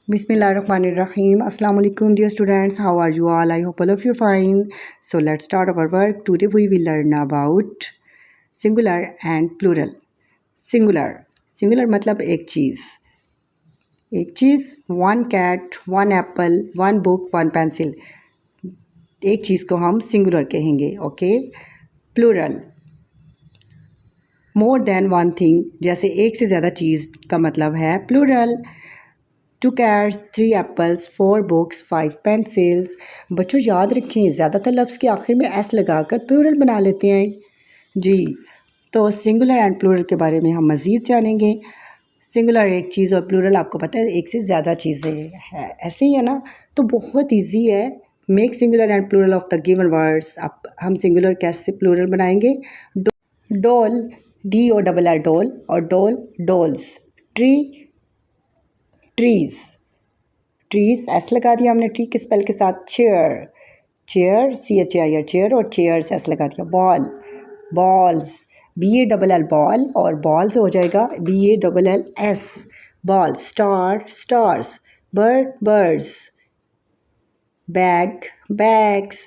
Bismillahirrahmanirrahim. Assalamu alaikum, dear students. How are you all? I hope all of you are fine. So let's start our work. Today we will learn about singular and plural. Singular मतलब एक चीज़ one cat, one apple, one book, one pencil. एक चीज़ को हम singular कहेंगे. Okay. Plural more than one thing, जैसे एक से ज़्यादा चीज़ का मतलब है plural. 2 cats, 3 apples, 4 books, 5 pencils. बच्चों याद रखें, ज़्यादातर लफ्ज़ के आखिर में एस लगाकर प्लूरल बना लेते हैं जी. तो सिंगुलर एंड प्लूरल के बारे में हम मज़ीद जानेंगे. सिंगुलर एक चीज़ और प्लूरल आपको पता है एक से ज़्यादा चीज़ें है, ऐसे ही है ना. तो बहुत ईजी है. Make singular and plural of the given words. अब हम सिंगुलर कैसे प्लूरल बनाएंगे. डॉल, DOLL डॉल, और डॉल्स. Tree, trees. एस लगा दिया हमने ट्री के स्पेल के साथ. चेयर, CHAIR चेयर, और चेयर्स एस लगा दिया. बॉल्स, BALL बॉल, और बॉल्स हो जाएगा BALLS balls. Stars. Birds. Bags.